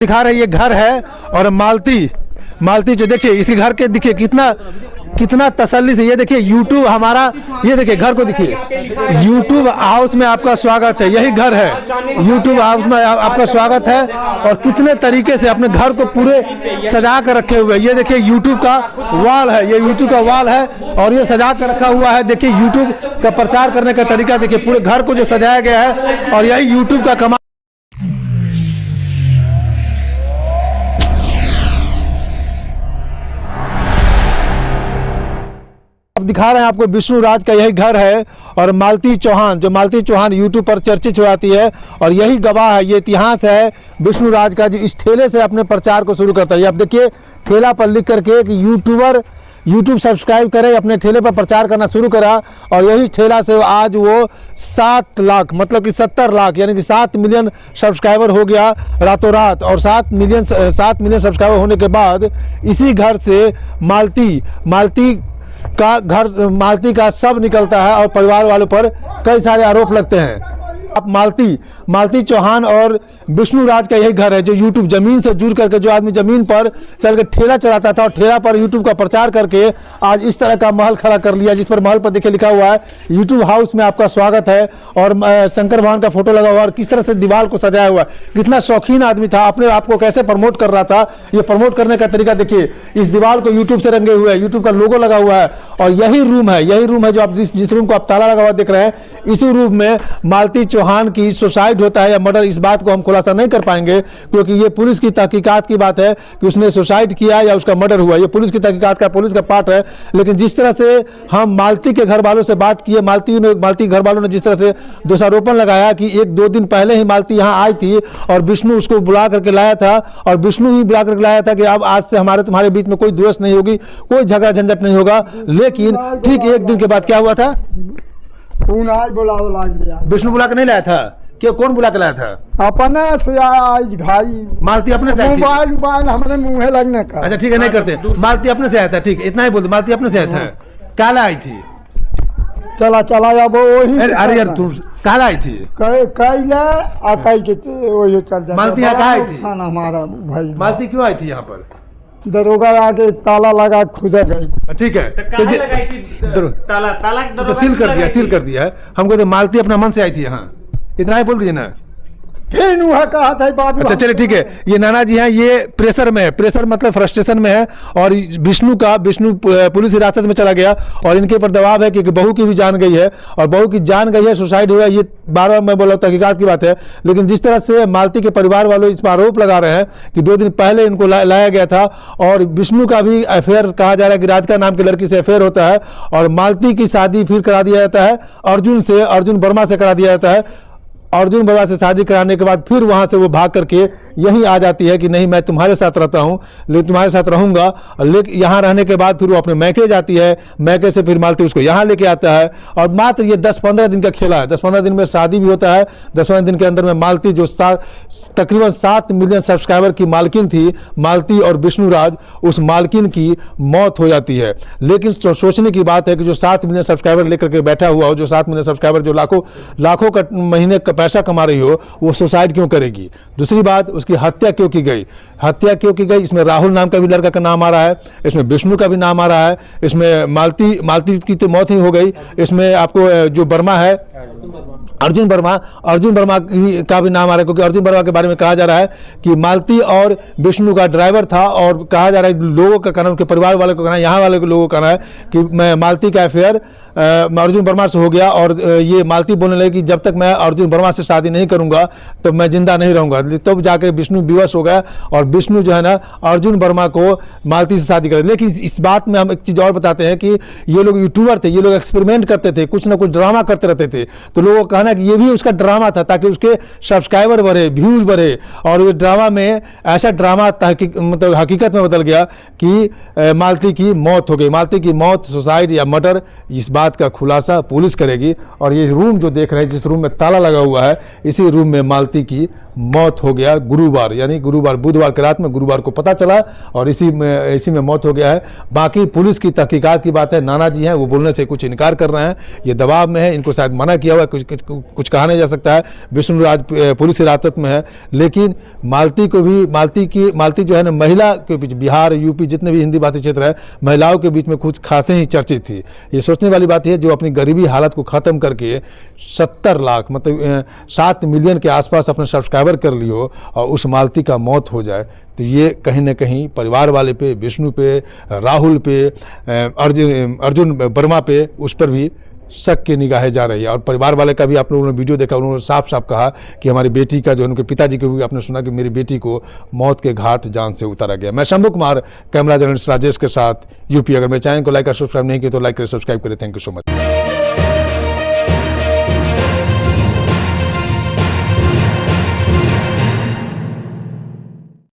दिखा रहे ये घर है और मालती जो देखिए इसी घर के देखिए कितना तसल्ली से, ये देखिए यूट्यूब हमारा, ये देखिए घर को देखिए, यूट्यूब हाउस में आपका स्वागत है। यही घर है, यूट्यूब हाउस में आपका स्वागत है। और कितने तरीके से अपने घर को पूरे सजा कर रखे हुए। ये देखिए यूट्यूब का वॉल है, ये यूट्यूब का वॉल है और ये सजा कर रखा हुआ है। देखिए यूट्यूब का प्रचार करने का तरीका देखिए, पूरे घर को जो सजाया गया है और यही यूट्यूब का कमाल। दिखा रहे हैं आपको विष्णु राज का यही घर है और मालती चौहान यूट्यूब पर चर्चित हो जाती है और यही गवाह है, ये इतिहास है विष्णु राज का, जो इस ठेले से अपने प्रचार को शुरू करता है। अब देखिए ठेला पर लिख करके कि यूट्यूब सब्सक्राइब करे, अपने ठेले पर प्रचार करना शुरू करा और यही ठेला से आज वो 7 लाख मतलब कि 70 लाख यानी कि 7 मिलियन सब्सक्राइबर हो गया रातों रात। और 7 मिलियन सब्सक्राइबर होने के बाद इसी घर से मालती का सब निकलता है और परिवार वालों पर कई सारे आरोप लगते हैं। अब मालती चौहान और विष्णु राज का यही घर है, जो यूट्यूब जमीन से जुड़ करके, जो आदमी जमीन पर चल के ठेला चलाता था और ठेला पर यूट्यूब का प्रचार करके आज इस तरह का महल खड़ा कर लिया, जिस पर महल पर देखिए लिखा हुआ है यूट्यूब हाउस में आपका स्वागत है और शंकर भगवान का फोटो लगा हुआ है और किस तरह से दीवार को सजाया हुआ है। कितना शौकीन आदमी था, अपने आप को कैसे प्रमोट कर रहा था। ये प्रमोट करने का तरीका देखिए, इस दीवार को यूट्यूब से रंगे हुए है, यूट्यूब का लोगो लगा हुआ है और यही रूम है जो आप जिस रूम को आप ताला लगा हुआ देख रहे हैं, इसी रूम में मालती चौहान की सुसाइड होता है या मर्डर, इस बात को हम खुलासा नहीं कर पाएंगे क्योंकि ये पुलिस की तहकीकात की बात है कि उसने सुसाइड किया या उसका मर्डर हुआ। ये पुलिस की तहकीकात का, पुलिस का पार्ट है। लेकिन जिस तरह से हम मालती के घर वालों से बात किए, मालती घर वालों ने जिस तरह से दोषारोपण लगाया कि 1-2 दिन पहले ही मालती यहाँ आई थी और विष्णु उसको बुला करके लाया था और विष्णु ही बुला करके लाया था कि अब आज से तुम्हारे बीच में कोई द्वेष नहीं होगी, कोई झगड़ा झंझट नहीं होगा। लेकिन ठीक 1 दिन के बाद क्या हुआ था, विष्णु बुला के नहीं लाया था, क्या कौन बुला के लाया था? अपने से भाई मालती अपने से मोबाइल हमारे मुँह लगने का। अच्छा ठीक है, नहीं करते, मालती अपने से आया था, ठीक इतना ही बोलते, मालती अपने से आया था। काला आई थी, चला अब वही। अरे यार तू काला आई थी, मालती यहाँ कहाँ आई थी? हमारा भाई मालती क्यों आई थी यहाँ पर? दरोगा आके ताला लगा खुदा गई। ठीक है, तो सील कर दिया है हमको। तो मालती अपना मन से आई थी यहाँ, इतना ही बोल दीजिए ना। फिर कहा था बाबू। अच्छा चलिए ठीक है, ये नाना जी हैं, ये प्रेशर में है, प्रेशर मतलब फ्रस्ट्रेशन में है और विष्णु पुलिस हिरासत में चला गया और इनके ऊपर दबाव है कि बहू की भी जान गई है और बहू की जान गई है, सुसाइड हुआ है। ये बार मैं बोला तहकीकात की बात है। लेकिन जिस तरह से मालती के परिवार वालों इस पर आरोप लगा रहे हैं कि 2 दिन पहले इनको लाया गया था और विष्णु का भी अफेयर कहा जा रहा है कि राधिका नाम की लड़की से अफेयर होता है और मालती की शादी फिर करा दिया जाता है अर्जुन वर्मा से करा दिया जाता है। अर्जुन वर्मा से शादी कराने के बाद फिर वहां से वो भाग करके यहीं आ जाती है कि नहीं मैं तुम्हारे साथ रहता हूं, लेकिन तुम्हारे साथ रहूंगा। लेकिन यहाँ रहने के बाद फिर वो अपने मैके जाती है, मैके से फिर मालती उसको यहाँ लेके आता है और मात्र ये 10-15 दिन का खेला है। 10-15 दिन में शादी भी होता है। 10-15 दिन के अंदर में मालती जो तकरीबन 7 मिलियन सब्सक्राइबर की मालकिन थी, मालती और विष्णु राज, उस मालकिन की मौत हो जाती है। लेकिन सोचने की बात है कि जो 7 मिलियन सब्सक्राइबर लेकर के बैठा हुआ हो, जो 7 मिलियन सब्सक्राइबर जो लाखों का महीने का पैसा कमा रही हो, वो सुसाइड क्यों करेगी? दूसरी बात, उसकी हत्या क्यों की गई? इसमें राहुल नाम का भी लड़का का नाम आ रहा है, इसमें विष्णु का भी नाम आ रहा है, इसमें मालती की तो मौत ही हो गई, इसमें आपको जो वर्मा है अर्जुन वर्मा का भी नाम आ रहा है क्योंकि अर्जुन वर्मा के बारे में कहा जा रहा है कि मालती और विष्णु का ड्राइवर था और कहा जा रहा है लोगों का कहना, उनके परिवार वाले को कहना, यहाँ वाले लोगों का कहना है कि मैं मालती का अफेयर अर्जुन वर्मा से हो गया और ये मालती बोलने लगी कि जब तक मैं अर्जुन वर्मा से शादी नहीं करूंगा तो मैं जिंदा नहीं रहूंगा। तब जाकर विष्णु विवश हो गया और विष्णु जो है ना अर्जुन वर्मा को मालती से शादी करे। लेकिन इस बात में हम एक चीज़ और बताते हैं कि ये लोग यूट्यूबर थे, ये लोग एक्सपेरिमेंट करते थे, कुछ ना कुछ ड्रामा करते रहते थे। तो लोगों का कहना है कि ये भी उसका ड्रामा था ताकि उसके सब्सक्राइबर बढ़े, व्यूज बढ़े और ये ड्रामा में ऐसा ड्रामा मतलब हकीकत में बदल गया कि मालती की मौत हो गई। मालती की मौत सुसाइड या मर्डर, इस बात का खुलासा पुलिस करेगी। और ये रूम जो देख रहे हैं, जिस रूम में ताला लगा हुआ है, इसी रूम में मालती की मौत हो गया गुरुवार, यानी गुरुवार बुधवार की रात में गुरुवार को पता चला और इसी में मौत हो गया है। बाकी पुलिस की तहकीकात की बात है। नाना जी हैं, वो बोलने से कुछ इनकार कर रहे हैं, ये दबाव में है, इनको शायद मना किया हुआ है, कुछ कहा नहीं जा सकता है। विष्णुराज पुलिस हिरासत में है, लेकिन मालती को भी मालती जो है ना, महिला के बीच, बिहार यूपी जितने भी हिंदी भाषी क्षेत्र है, महिलाओं के बीच में कुछ खासे ही चर्चित थी। ये सोचने वाली बात है, जो अपनी गरीबी हालत को ख़त्म करके 70 लाख मतलब 7 मिलियन के आसपास अपने सब्सक्राइबर कर लियो और उस मालती का मौत हो जाए, तो ये कहीं ना कहीं परिवार वाले पे, विष्णु पे, राहुल पे, अर्जुन वर्मा पे, उस पर भी शक की निगाहें जा रही है। और परिवार वाले का भी आप लोगों ने वीडियो देखा, उन्होंने साफ साफ कहा कि हमारी बेटी का, जो उनके पिताजी को भी आपने सुना कि मेरी बेटी को मौत के घाट जान से उतारा गया। मैं शंभू कुमार, कैमरा जर्नलिस्ट राजेश के साथ, यूपी। अगर मेरे चैनल को लाइक और सब्सक्राइब नहीं किया तो लाइक करें, सब्सक्राइब करें। Thank you so much.